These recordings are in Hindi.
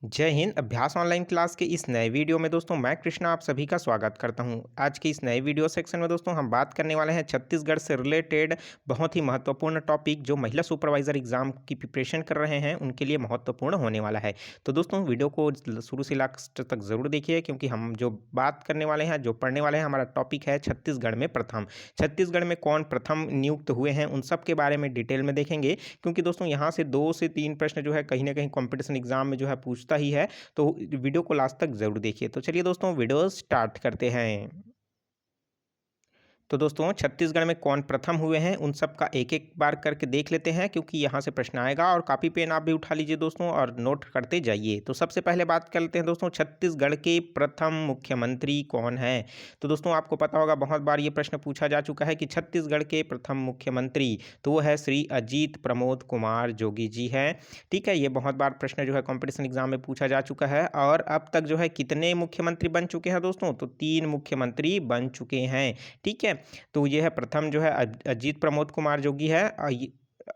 जय हिंद। अभ्यास ऑनलाइन क्लास के इस नए वीडियो में दोस्तों मैं कृष्णा आप सभी का स्वागत करता हूं। आज के इस नए वीडियो सेक्शन में दोस्तों हम बात करने वाले हैं छत्तीसगढ़ से रिलेटेड बहुत ही महत्वपूर्ण टॉपिक जो महिला सुपरवाइजर एग्जाम की प्रिपरेशन कर रहे हैं उनके लिए महत्वपूर्ण होने वाला है। तो दोस्तों वीडियो को शुरू से लास्ट तक जरूर देखिए क्योंकि हम जो बात करने वाले हैं जो पढ़ने वाले हैं हमारा टॉपिक है छत्तीसगढ़ में प्रथम। छत्तीसगढ़ में कौन प्रथम नियुक्त हुए हैं उन सब के बारे में डिटेल में देखेंगे क्योंकि दोस्तों यहाँ से 2 से 3 प्रश्न जो है कहीं ना कहीं कंपटीशन एग्जाम में जो है पूछता ही है। तो वीडियो को लास्ट तक जरूर देखिए। तो चलिए दोस्तों वीडियो स्टार्ट करते हैं। तो दोस्तों छत्तीसगढ़ में कौन प्रथम हुए हैं उन सब का एक एक बार करके देख लेते हैं क्योंकि यहाँ से प्रश्न आएगा और कॉपी पेन आप भी उठा लीजिए दोस्तों और नोट करते जाइए। तो सबसे पहले बात कर लेते हैं दोस्तों छत्तीसगढ़ के प्रथम मुख्यमंत्री कौन है। तो दोस्तों आपको पता होगा बहुत बार ये प्रश्न पूछा जा चुका है कि छत्तीसगढ़ के प्रथम मुख्यमंत्री तो वो है श्री अजीत प्रमोद कुमार जोगी जी हैं। ठीक है, ये बहुत बार प्रश्न जो है कॉम्पिटिशन एग्जाम में पूछा जा चुका है। और अब तक जो है कितने मुख्यमंत्री बन चुके हैं दोस्तों, तो 3 मुख्यमंत्री बन चुके हैं। ठीक है, तो ये है प्रथम जो है अजीत प्रमोद कुमार जोगी है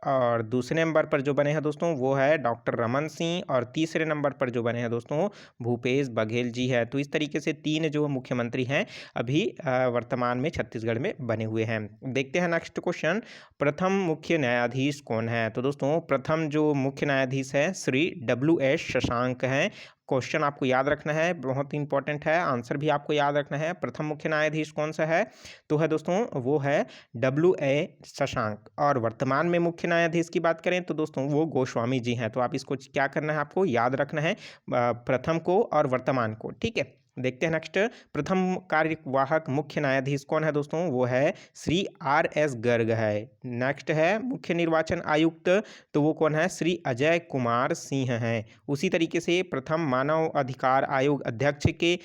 और दूसरे नंबर पर जो बने हैं दोस्तों वो है डॉक्टर रमन सिंह और तीसरे नंबर पर जो बने हैं दोस्तों भूपेश बघेल जी है। तो इस तरीके से 3 जो मुख्यमंत्री हैं अभी वर्तमान में छत्तीसगढ़ में बने हुए हैं। देखते हैं नेक्स्ट क्वेश्चन, प्रथम मुख्य न्यायाधीश कौन है। तो दोस्तों प्रथम जो मुख्य न्यायाधीश है श्री WS शशांक हैं। क्वेश्चन आपको याद रखना है, बहुत इंपॉर्टेंट है, आंसर भी आपको याद रखना है। प्रथम मुख्य न्यायाधीश कौन सा है, तो है दोस्तों वो है WA शशांक। और वर्तमान में मुख्य न्यायाधीश की बात करें तो दोस्तों वो गोस्वामी जी हैं। तो आप इसको क्या करना है, आपको याद रखना है प्रथम को और वर्तमान को। ठीक है, देखते हैं नेक्स्ट, प्रथम कार्यवाहक मुख्य न्यायाधीश कौन है दोस्तों, वो है श्री RS गर्ग है। नेक्स्ट है मुख्य निर्वाचन आयुक्त, तो वो कौन है, श्री अजय कुमार सिंह हैं। उसी तरीके से प्रथम मानव अधिकार आयोग अध्यक्ष के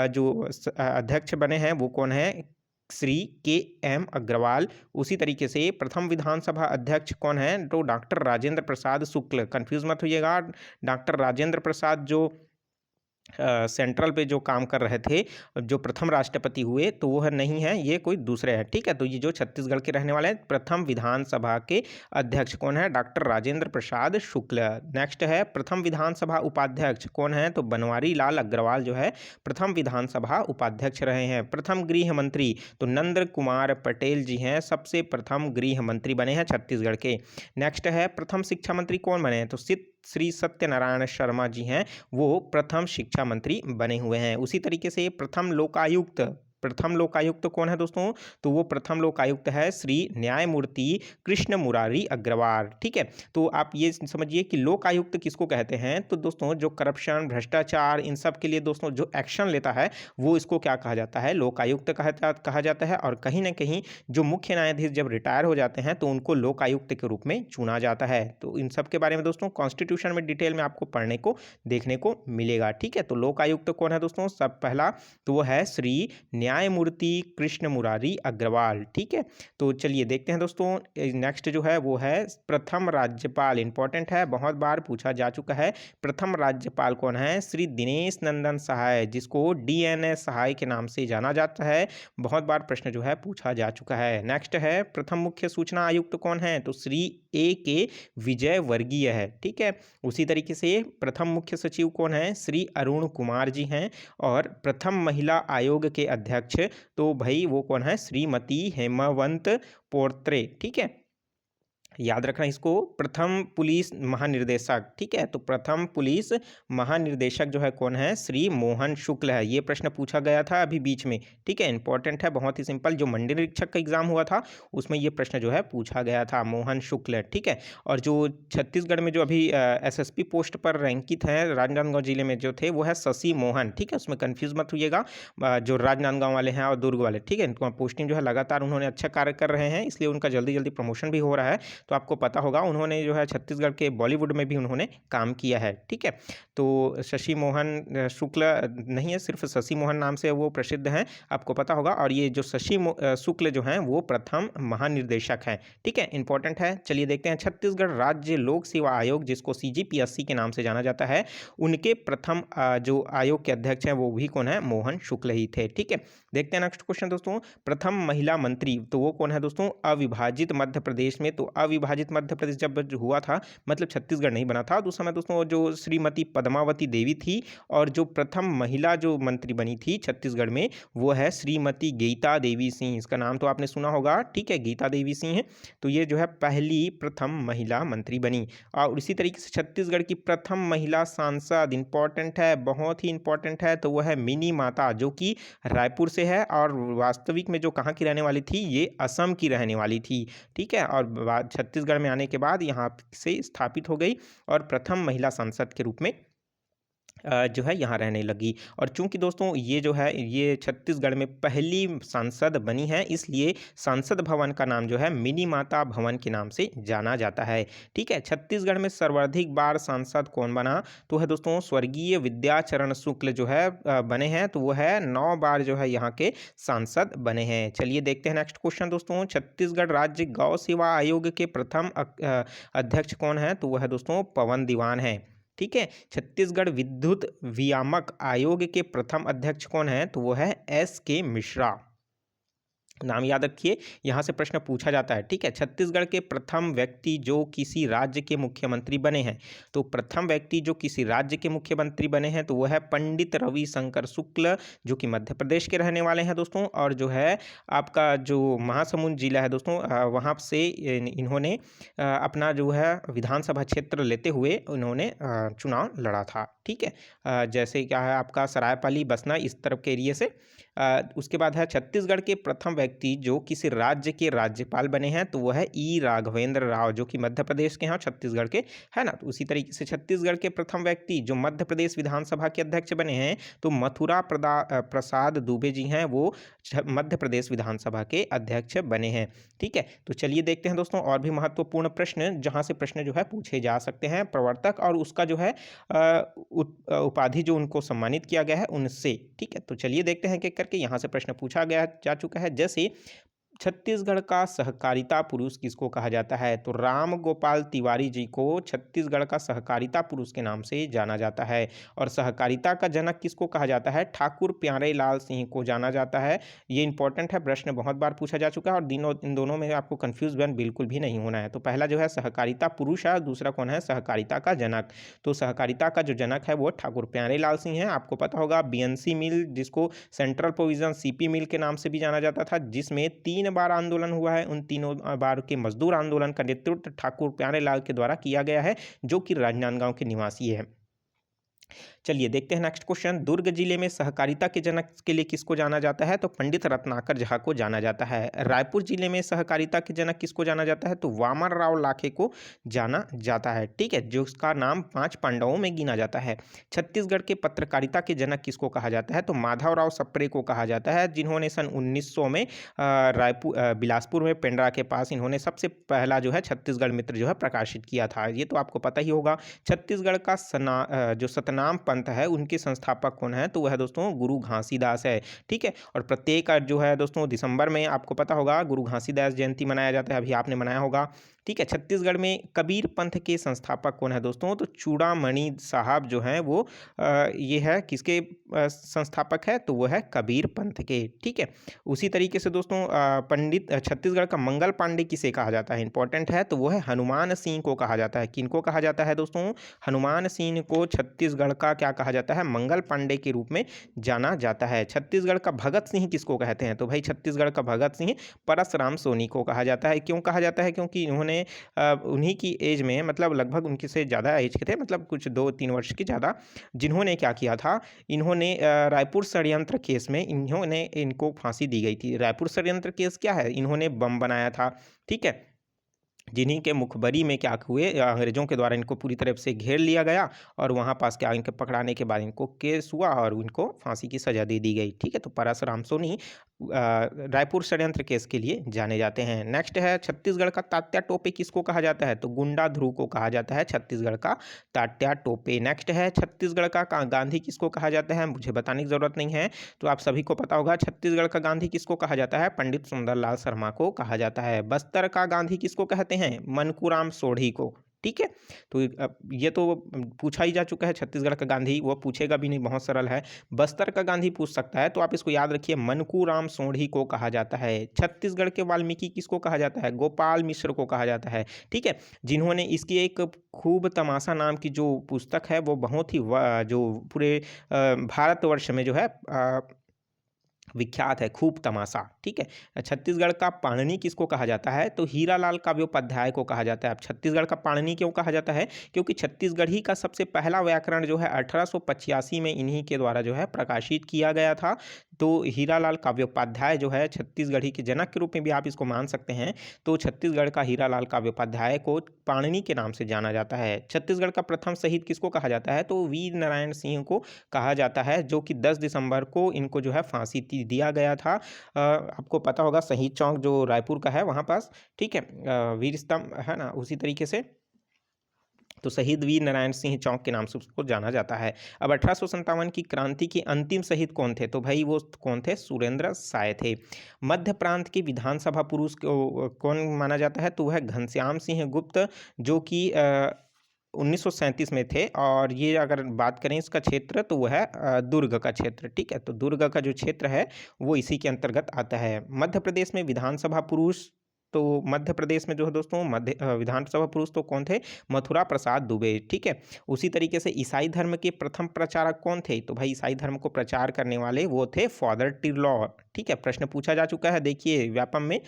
जो अध्यक्ष बने हैं वो कौन है, श्री KM अग्रवाल। उसी तरीके से प्रथम विधानसभा अध्यक्ष कौन है, तो डॉक्टर राजेंद्र प्रसाद शुक्ल। कंफ्यूज मत होइएगा, डॉक्टर राजेंद्र प्रसाद जो सेंट्रल पे जो काम कर रहे थे, जो प्रथम राष्ट्रपति हुए, तो वो है नहीं है, ये कोई दूसरे हैं। ठीक है, तो ये जो छत्तीसगढ़ के रहने वाले हैं प्रथम विधानसभा के अध्यक्ष कौन है, डॉक्टर राजेंद्र प्रसाद शुक्ल। नेक्स्ट है प्रथम विधानसभा उपाध्यक्ष कौन है, तो बनवारी लाल अग्रवाल जो है प्रथम विधानसभा उपाध्यक्ष रहे हैं। प्रथम गृह मंत्री तो नंद कुमार पटेल जी हैं, सबसे प्रथम गृह मंत्री बने हैं छत्तीसगढ़ के। नेक्स्ट है प्रथम शिक्षा मंत्री कौन बने हैं, तो श्री सत्यनारायण शर्मा जी हैं, वो प्रथम शिक्षा मंत्री बने हुए हैं। उसी तरीके से प्रथम लोकायुक्त कौन है दोस्तों, तो वो प्रथम लोकायुक्त है श्री न्यायमूर्ति कृष्ण मुरारी अग्रवाल। ठीक है, तो आप ये समझिए कि लोकायुक्त किसको कहते हैं, तो दोस्तों जो करप्शन भ्रष्टाचार इन सब के लिए दोस्तों जो एक्शन लेता है वो इसको क्या कहा जाता है, लोकायुक्त कहा जाता है। और कहीं ना कहीं जो मुख्य न्यायाधीश जब रिटायर हो जाते हैं तो उनको लोकायुक्त के रूप में चुना जाता है। तो इन सब के बारे में दोस्तों कॉन्स्टिट्यूशन में डिटेल में आपको पढ़ने को देखने को मिलेगा। ठीक है, तो लोकायुक्त कौन है दोस्तों, सब पहला तो वो है श्री न्यायमूर्ति कृष्ण मुरारी अग्रवाल। ठीक है, तो चलिए देखते हैं दोस्तों नेक्स्ट जो है वो है प्रथम राज्यपाल। इंपॉर्टेंट है, बहुत बार पूछा जा चुका है। प्रथम राज्यपाल कौन है, श्री दिनेश नंदन सहाय, जिसको DNS सहाय के नाम से जाना जाता है। बहुत बार प्रश्न जो है पूछा जा चुका है। नेक्स्ट है प्रथम मुख्य सूचना आयुक्त कौन है, तो श्री AK विजय वर्गीय है। ठीक है, उसी तरीके से प्रथम मुख्य सचिव कौन है, श्री अरुण कुमार जी हैं। और प्रथम महिला आयोग के अध्यक्ष तो भाई वो कौन है, श्रीमती हेमवंत पोर्त्रे। ठीक है, याद रखना इसको, प्रथम पुलिस महानिर्देशक। ठीक है, तो प्रथम पुलिस महानिर्देशक जो है कौन है, श्री मोहन शुक्ल है। ये प्रश्न पूछा गया था अभी बीच में। ठीक है, इंपॉर्टेंट है, बहुत ही सिंपल, जो मंडी निरीक्षक का एग्जाम हुआ था उसमें ये प्रश्न जो है पूछा गया था, मोहन शुक्ल। ठीक है, और जो छत्तीसगढ़ में जो अभी SSP पोस्ट पर रैंकित है राजनांदगांव जिले में जो थे वो है शशि मोहन। ठीक है, उसमें कन्फ्यूज मत होइएगा, जो राजनांदगांव वाले हैं और दुर्ग वाले। ठीक है, इनको पोस्टिंग जो है लगातार उन्होंने अच्छा कार्य कर रहे हैं, इसलिए उनका जल्दी जल्दी प्रमोशन भी हो रहा है। तो आपको पता होगा उन्होंने जो है छत्तीसगढ़ के बॉलीवुड में भी उन्होंने काम किया है। ठीक है, तो शशि मोहन शुक्ल नहीं है, सिर्फ शशि मोहन नाम से वो प्रसिद्ध हैं, आपको पता होगा। और ये जो शशि शुक्ल जो हैं वो प्रथम महानिर्देशक हैं। ठीक है, इंपॉर्टेंट है। चलिए देखते हैं छत्तीसगढ़ राज्य लोक सेवा आयोग, जिसको CGPSC के नाम से जाना जाता है, उनके प्रथम जो आयोग के अध्यक्ष हैं वो भी कौन है, मोहन शुक्ल ही थे। ठीक है, देखते हैं नेक्स्ट क्वेश्चन दोस्तों, प्रथम महिला मंत्री तो वो कौन है दोस्तों, अविभाजित मध्य प्रदेश में तो अविभाजित मध्य प्रदेश जब जो हुआ था, मतलब छत्तीसगढ़ नहीं बना था, तो उस समय दोस्तों जो श्रीमती पद्मावती देवी थी और जो प्रथम महिला जो मंत्री बनी थी छत्तीसगढ़ में, वो है श्रीमती गीता देवी सिंह। इसका नाम तो आपने सुना होगा, ठीक है, गीता देवी सिंह है। तो ये जो है पहली प्रथम महिला मंत्री बनी। और इसी तरीके से छत्तीसगढ़ की प्रथम महिला सांसद, इंपॉर्टेंट है, बहुत ही इंपॉर्टेंट है, तो वो है मिनी माता, जो कि रायपुर से है और वास्तविक में जो कहाँ की रहने वाली थी, ये असम की रहने वाली थी, ठीक है। और छत्तीसगढ़ में आने के बाद यहाँ से स्थापित हो गई और प्रथम महिला सांसद के रूप में जो है यहाँ रहने लगी। और चूंकि दोस्तों ये जो है ये छत्तीसगढ़ में पहली सांसद बनी है, इसलिए सांसद भवन का नाम जो है मिनी माता भवन के नाम से जाना जाता है, ठीक है। छत्तीसगढ़ में सर्वाधिक बार सांसद कौन बना, तो है दोस्तों स्वर्गीय विद्याचरण शुक्ल जो है बने हैं, तो वो है 9 बार जो है यहाँ के सांसद बने हैं। चलिए देखते हैं नेक्स्ट क्वेश्चन दोस्तों। छत्तीसगढ़ राज्य गौ सेवा आयोग के प्रथम अध्यक्ष कौन है, तो वह है दोस्तों पवन दीवान है, ठीक है। छत्तीसगढ़ विद्युत वियामक आयोग के प्रथम अध्यक्ष कौन है, तो वो है S.K. मिश्रा। नाम याद रखिए, यहाँ से प्रश्न पूछा जाता है, ठीक है। छत्तीसगढ़ के प्रथम व्यक्ति जो किसी राज्य के मुख्यमंत्री बने हैं, तो प्रथम व्यक्ति जो किसी राज्य के मुख्यमंत्री बने हैं तो वह है पंडित रविशंकर शुक्ल, जो कि मध्य प्रदेश के रहने वाले हैं दोस्तों। और जो है आपका जो महासमुंद जिला है दोस्तों, वहाँ से इन्होंने अपना जो है विधानसभा क्षेत्र लेते हुए इन्होंने चुनाव लड़ा था, ठीक है। जैसे क्या है आपका सरायपाली बसना इस तरफ के एरिए से। उसके बाद है छत्तीसगढ़ के प्रथम व्यक्ति जो किसी राज्य के राज्यपाल बने हैं, तो वह है ई राघवेंद्र राव, जो कि मध्य प्रदेश के हैं, छत्तीसगढ़ के है ना। तो उसी तरीके से छत्तीसगढ़ के प्रथम व्यक्ति जो मध्य प्रदेश विधानसभा के अध्यक्ष बने हैं, तो मथुरा प्रसाद दुबे जी हैं, वो मध्य प्रदेश विधानसभा के अध्यक्ष बने हैं, ठीक है। तो चलिए देखते हैं दोस्तों और भी महत्वपूर्ण प्रश्न, जहाँ से प्रश्न जो है पूछे जा सकते हैं प्रवर्तक और उसका जो है उपाधि जो उनको सम्मानित किया गया है उनसे, ठीक है। तो चलिए देखते हैं कि करके यहाँ से प्रश्न पूछा गया जा चुका है। जैसे छत्तीसगढ़ का सहकारिता पुरुष किसको कहा जाता है, तो राम गोपाल तिवारी जी को छत्तीसगढ़ का सहकारिता पुरुष के नाम से जाना जाता है। और सहकारिता का जनक किसको कहा जाता है, ठाकुर प्यारे लाल सिंह को जाना जाता है। ये इंपॉर्टेंट है, प्रश्न बहुत बार पूछा जा चुका है और इन दोनों में आपको कन्फ्यूज बिल्कुल भी नहीं होना है। तो पहला जो है सहकारिता पुरुष है, दूसरा कौन है, सहकारिता का जनक। तो सहकारिता का जो जनक है वो ठाकुर प्यारे लाल सिंह है। आपको पता होगा बीएनसी मिल, जिसको सेंट्रल प्रोविजन सीपी मिल के नाम से भी जाना जाता था, जिसमें 3 बार आंदोलन हुआ है, उन तीनों बार के मजदूर आंदोलन का नेतृत्व ठाकुर प्यारेलाल के द्वारा किया गया है, जो कि राजनांदगांव के निवासी है। चलिए देखते हैं नेक्स्ट क्वेश्चन। दुर्ग जिले में सहकारिता के जनक के लिए किसको जाना जाता है, तो पंडित रत्नाकर झा को जाना जाता है। रायपुर जिले में सहकारिता के जनक किसको जाना जाता है, तो वामन राव लाखे को जाना जाता है, ठीक है, जो उसका नाम 5 पांडवों में गिना जाता है। छत्तीसगढ़ के पत्रकारिता के जनक किसको कहा जाता है, तो माधवराव सप्रे को कहा जाता है, जिन्होंने सन 1900 में बिलासपुर में पेंड्रा के पास इन्होंने सबसे पहला जो है छत्तीसगढ़ मित्र जो है प्रकाशित किया था। ये तो आपको पता ही होगा। छत्तीसगढ़ का जो सतनाम पंथ है उनके संस्थापक कौन है, तो वह दोस्तों गुरु घासीदास है, ठीक है। और प्रत्येक जो है दोस्तों दिसंबर में आपको पता होगा गुरु घासीदास जयंती मनाया जाता है, अभी आपने मनाया होगा, ठीक है। छत्तीसगढ़ में कबीर पंथ के संस्थापक कौन है दोस्तों, तो चूड़ामणि साहब जो हैं वो ये है किसके संस्थापक है, तो वो है कबीर पंथ के, ठीक है। उसी तरीके से दोस्तों पंडित छत्तीसगढ़ का मंगल पांडे किसे कहा जाता है, इंपॉर्टेंट है, तो वो है हनुमान सिंह को कहा जाता है। किनको कहा जाता है दोस्तों, हनुमान सिंह को छत्तीसगढ़ का क्या कहा जाता है, मंगल पांडे के रूप में जाना जाता है। छत्तीसगढ़ का भगत सिंह किसको कहते हैं, तो भाई छत्तीसगढ़ का भगत सिंह परसराम सोनी को कहा जाता है। क्यों कहा जाता है, क्योंकि इन्होंने उन्हीं की एज में, मतलब लगभग उनके से ज़्यादा एज के थे, मतलब कुछ 2-3 वर्ष के ज़्यादा, जिन्होंने क्या किया था, इन्होंने रायपुर षड्यंत्र केस में इनको फांसी दी गई थी। रायपुर षड्यंत्र केस क्या है, इन्होंने बम बनाया था, ठीक है, जिन्हीं के मुखबरी में क्या हुए, अंग्रेजों के द्वारा इनको पूरी तरह से घेर लिया गया और वहाँ पास क्या इनके पकड़ाने के बाद इनको केस हुआ और इनको फांसी की सजा दे दी गई, ठीक है। तो परसराम सोनी रायपुर षड्यंत्र केस के लिए जाने जाते हैं। नेक्स्ट है छत्तीसगढ़ का तात्या टोपे किसको कहा जाता है, तो गुंडा ध्रुव को कहा जाता है छत्तीसगढ़ का तात्या टोपे। नेक्स्ट है छत्तीसगढ़ का गांधी किसको कहा जाता है, मुझे बताने की जरूरत नहीं है, तो आप सभी को पता होगा। छत्तीसगढ़ का गांधी किसको कहा जाता है, पंडित सुंदरलाल शर्मा को कहा जाता है। बस्तर का गांधी किसको कहते हैं, मनकूराम सोढ़ी को, ठीक है। तो अब ये तो पूछा ही जा चुका है, छत्तीसगढ़ का गांधी वो पूछेगा भी नहीं, बहुत सरल है। बस्तर का गांधी पूछ सकता है, तो आप इसको याद रखिए, मनकूराम सोढ़ी को कहा जाता है। छत्तीसगढ़ के वाल्मीकि किसको कहा जाता है? गोपाल मिश्र को कहा जाता है, ठीक है। जिन्होंने इसकी एक खूब तमाशा नाम की जो पुस्तक है वो बहुत ही जो पूरे भारतवर्ष में जो है विख्यात है, खूब तमाशा, ठीक है। छत्तीसगढ़ का पाणिनि किसको कहा जाता है? तो हीरालाल काव्योपाध्याय को कहा जाता है। अब छत्तीसगढ़ का पाणिनि क्यों कहा जाता है? क्योंकि छत्तीसगढ़ी का सबसे पहला व्याकरण जो है 1885 में इन्हीं के द्वारा जो है प्रकाशित किया गया था। तो हीरालाल काव्योपाध्याय जो है छत्तीसगढ़ी के जनक के रूप में भी आप इसको मान सकते हैं। तो छत्तीसगढ़ का हीरालाल काव्योपाध्याय को पाणिनि के नाम से जाना जाता है। छत्तीसगढ़ का प्रथम शहीद किसको कहा जाता है? तो वीर नारायण सिंह को कहा जाता है, जो कि 10 दिसंबर को इनको जो है फांसी दिया गया था। आपको पता होगा शहीद चौक जो रायपुर का है वहाँ पास, ठीक है, वीर स्तंभ है ना, उसी तरीके से तो शहीद वीर नारायण सिंह चौक के नाम से उसको जाना जाता है। अब 1857 की क्रांति के अंतिम शहीद कौन थे? तो भाई वो कौन थे? सुरेंद्र साय थे। मध्य प्रांत के विधानसभा पुरुष को कौन माना जाता है? तो वह घनश्याम सिंह गुप्त, जो कि 1937 में थे। और ये अगर बात करें इसका क्षेत्र तो वह है दुर्ग का क्षेत्र, ठीक है। तो दुर्ग का जो क्षेत्र है वो इसी के अंतर्गत आता है। मध्य प्रदेश में विधानसभा पुरुष, तो मध्य प्रदेश में जो है दोस्तों विधानसभा पुरुष तो कौन थे? मथुरा प्रसाद दुबे, ठीक है। उसी तरीके से ईसाई धर्म के प्रथम प्रचारक कौन थे? तो भाई ईसाई धर्म को प्रचार करने वाले वो थे फादर टिरलॉ, ठीक है। प्रश्न पूछा जा चुका है, देखिए व्यापम में,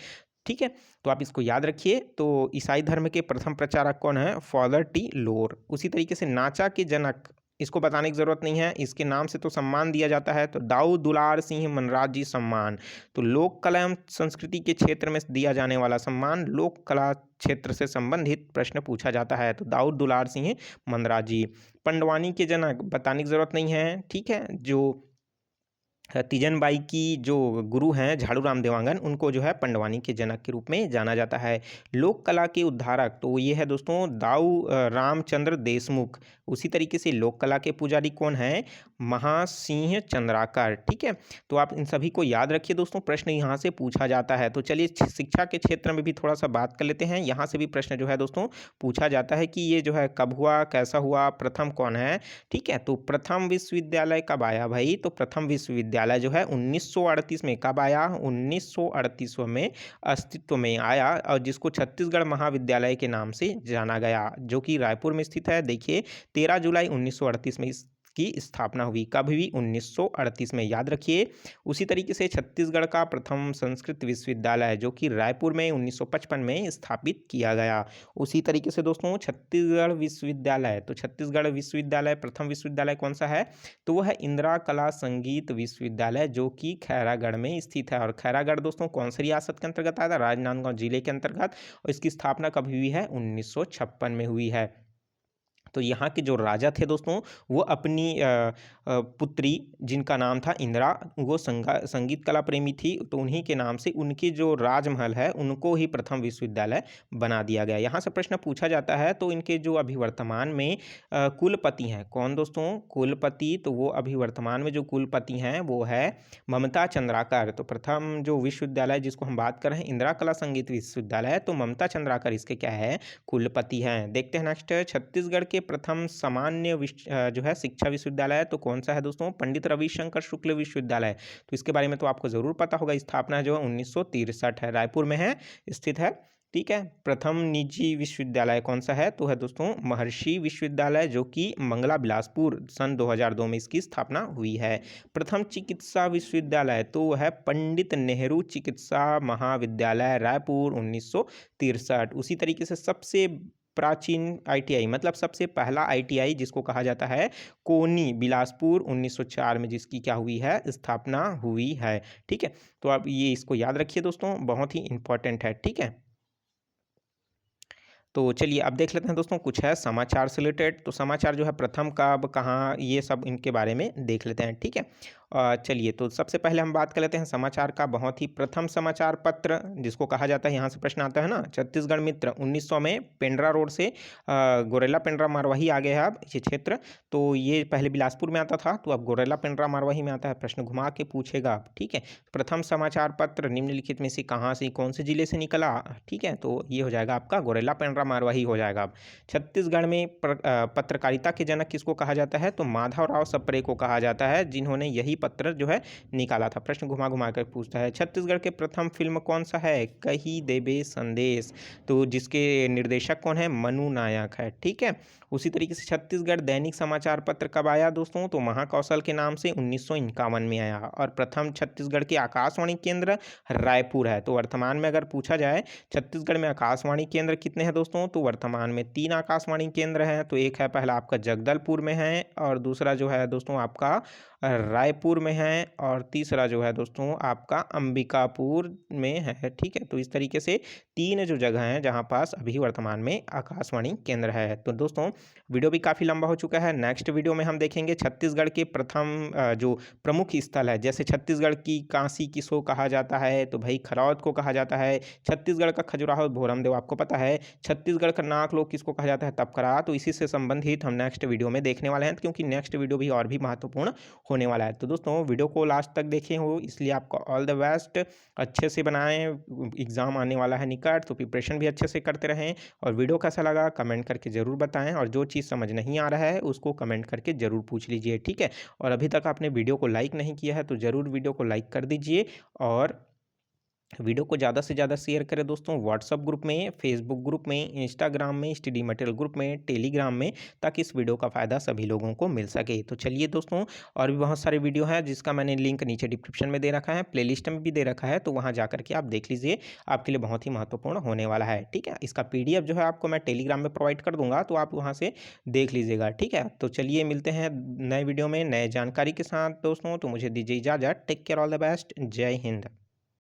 ठीक है। तो आप इसको याद रखिए। तो ईसाई धर्म के प्रथम प्रचारक कौन है? फादर टी लोर। उसी तरीके से नाचा के जनक, इसको बताने की जरूरत नहीं है, इसके नाम से तो सम्मान दिया जाता है, तो दाऊ दुलार सिंह मनराज जी सम्मान। तो लोक कला एवं संस्कृति के क्षेत्र में दिया जाने वाला सम्मान, लोक कला क्षेत्र से संबंधित प्रश्न पूछा जाता है, तो दाऊ दुलार सिंह मनराज जी। पंडवानी के जनक बताने की जरूरत नहीं है, ठीक है। जो तीजन बाई की जो गुरु हैं झाड़ूराम देवांगन, उनको जो है पंडवानी के जनक के रूप में जाना जाता है। लोक कला के उद्धारक तो ये है दोस्तों दाऊ रामचंद्र देशमुख। उसी तरीके से लोक कला के पुजारी कौन है? महासिंह चंद्राकर, ठीक है। तो आप इन सभी को याद रखिए दोस्तों, प्रश्न यहाँ से पूछा जाता है। तो चलिए शिक्षा के क्षेत्र में भी थोड़ा सा बात कर लेते हैं। यहाँ से भी प्रश्न जो है दोस्तों पूछा जाता है कि ये जो है कब हुआ, कैसा हुआ, प्रथम कौन है, ठीक है। तो प्रथम विश्वविद्यालय कब आया भाई? तो प्रथम विश्वविद्यालय जो है 1938 में कब आया? 1938 में अस्तित्व में आया, और जिसको छत्तीसगढ़ महाविद्यालय के नाम से जाना गया, जो कि रायपुर में स्थित है। देखिए 13 जुलाई 1938 में की स्थापना हुई। कब हुई? 1938 में, याद रखिए। उसी तरीके से छत्तीसगढ़ का प्रथम संस्कृत विश्वविद्यालय जो कि रायपुर में 1955 में स्थापित किया गया। उसी तरीके से दोस्तों छत्तीसगढ़ विश्वविद्यालय, तो छत्तीसगढ़ विश्वविद्यालय प्रथम विश्वविद्यालय कौन सा है? तो वह है इंदिरा कला संगीत विश्वविद्यालय, जो कि खैरागढ़ में स्थित है। और खैरागढ़ दोस्तों कौन सी रियासत के अंतर्गत आता है? राजनांदगांव जिले के अंतर्गत। और इसकी स्थापना कब हुई है? 1956 में हुई है। तो यहाँ के जो राजा थे दोस्तों वो अपनी पुत्री जिनका नाम था इंदिरा, वो संगीत कला प्रेमी थी, तो उन्हीं के नाम से उनकी जो राजमहल है उनको ही प्रथम विश्वविद्यालय बना दिया गया। यहाँ से प्रश्न पूछा जाता है, तो इनके जो अभी वर्तमान में कुलपति हैं कौन दोस्तों? कुलपति, तो वो अभी वर्तमान में जो कुलपति हैं वो है ममता चंद्राकर। तो प्रथम जो विश्वविद्यालय जिसको हम बात कर रहे हैं इंदिरा कला संगीत विश्वविद्यालय, तो ममता चंद्राकर इसके क्या है? कुलपति हैं। देखते हैं नेक्स्ट, छत्तीसगढ़ के प्रथम सामान्य जो है शिक्षा विश्वविद्यालय तो कौन सा है दोस्तों? पंडित रविशंकर शुक्ल विश्वविद्यालय। तो इसके बारे में तो आपको जरूर पता होगा, स्थापना जो है 1963 है, रायपुर में है, स्थित है, ठीक है। प्रथम निजी विश्वविद्यालय कौन सा है? तो है दोस्तों महर्षि विश्वविद्यालय, जो कि मंगला बिलासपुर, सन 2002 में इसकी स्थापना हुई है। प्रथम चिकित्सा विश्वविद्यालय तो है पंडित नेहरू चिकित्सा महाविद्यालय, रायपुर, 1963। उसी तरीके से सबसे प्राचीन आईटीआई, मतलब सबसे पहला आईटीआई जिसको कहा जाता है कोनी, बिलासपुर, 1904 में जिसकी क्या हुई है? स्थापना हुई है, ठीक है। तो आप ये इसको याद रखिए दोस्तों, बहुत ही इंपॉर्टेंट है, ठीक है। तो चलिए अब देख लेते हैं दोस्तों कुछ है समाचार से रिलेटेड। तो समाचार जो है प्रथम कब, कहाँ, ये सब इनके बारे में देख लेते हैं, ठीक है। चलिए तो सबसे पहले हम बात कर लेते हैं समाचार का बहुत ही प्रथम समाचार पत्र जिसको कहा जाता है, यहाँ से प्रश्न आता है ना, छत्तीसगढ़ मित्र 1900 में पेंड्रा रोड से गोरेला पेंड्रा मरवाही आ गया है अब ये क्षेत्र। तो ये पहले बिलासपुर में आता था, तो अब गोरेला पेंड्रा मरवाही में आता है। प्रश्न घुमा के पूछेगा अब, ठीक है। प्रथम समाचार पत्र निम्नलिखित में से कहाँ से, कौन से जिले से निकला, ठीक है। तो ये हो जाएगा आपका गोरेला पेंड्रा मरवाही हो जाएगा अब। छत्तीसगढ़ में पत्रकारिता के जनक किसको कहा जाता है, तो माधवराव सप्रे को कहा जाता है, जिन्होंने यही पत्र जो है निकाला था। प्रश्न घुमा घुमा कर पूछता है छत्तीसगढ़ के प्रथम फिल्म कौन सा है, कही देबे संदेश, तो जिसके निर्देशक कौन है, मनु नायक है, ठीक है। उसी तरीके से छत्तीसगढ़ दैनिक समाचार पत्र कब आया दोस्तों, तो महाकौशल के नाम से 1951 में आया। और प्रथम छत्तीसगढ़ की आकाशवाणी केंद्र रायपुर है। तो वर्तमान में अगर पूछा जाए छत्तीसगढ़ में आकाशवाणी केंद्र कितने हैं दोस्तों, तो वर्तमान में 3 आकाशवाणी केंद्र हैं। तो एक है पहला आपका जगदलपुर में है, और दूसरा जो है दोस्तों आपका रायपुर में है, और तीसरा जो है दोस्तों आपका अंबिकापुर में है, ठीक है। तो इस तरीके से 3 जो जगह हैं जहां पास अभी वर्तमान में आकाशवाणी केंद्र है। तो दोस्तों वीडियो भी काफ़ी लंबा हो चुका है। नेक्स्ट वीडियो में हम देखेंगे छत्तीसगढ़ के प्रथम जो प्रमुख स्थल है, जैसे छत्तीसगढ़ की काशी किसको कहा जाता है, तो भाई खरौद को कहा जाता है। छत्तीसगढ़ का खजुराहो भोरमदेव आपको पता है। छत्तीसगढ़ का नागलोक किसको कहा जाता है, तपकरा। तो इसी से संबंधित हम नेक्स्ट वीडियो में देखने वाले हैं, क्योंकि नेक्स्ट वीडियो भी और भी महत्वपूर्ण होने वाला है। तो दोस्तों वीडियो को लास्ट तक देखे हो, इसलिए आपको ऑल द बेस्ट। अच्छे से बनाएं, एग्ज़ाम आने वाला है निकट, तो प्रिपरेशन भी अच्छे से करते रहें। और वीडियो कैसा लगा कमेंट करके ज़रूर बताएं, और जो चीज़ समझ नहीं आ रहा है उसको कमेंट करके ज़रूर पूछ लीजिए, ठीक है। और अभी तक आपने वीडियो को लाइक नहीं किया है तो ज़रूर वीडियो को लाइक कर दीजिए, और वीडियो को ज़्यादा से ज़्यादा शेयर करें दोस्तों, व्हाट्सअप ग्रुप में, फेसबुक ग्रुप में, इंस्टाग्राम में, स्टडी मटेरियल ग्रुप में, टेलीग्राम में, ताकि इस वीडियो का फ़ायदा सभी लोगों को मिल सके। तो चलिए दोस्तों, और भी बहुत सारे वीडियो हैं जिसका मैंने लिंक नीचे डिस्क्रिप्शन में दे रखा है, प्लेलिस्ट में भी दे रखा है, तो वहाँ जा करके आप देख लीजिए, आपके लिए बहुत ही महत्वपूर्ण होने वाला है, ठीक है। इसका PDF जो है आपको मैं टेलीग्राम में प्रोवाइड कर दूंगा, तो आप वहाँ से देख लीजिएगा, ठीक है। तो चलिए मिलते हैं नए वीडियो में नए जानकारी के साथ दोस्तों, तो मुझे दीजिए इजाज़त। Take care, all the best, जय हिंद।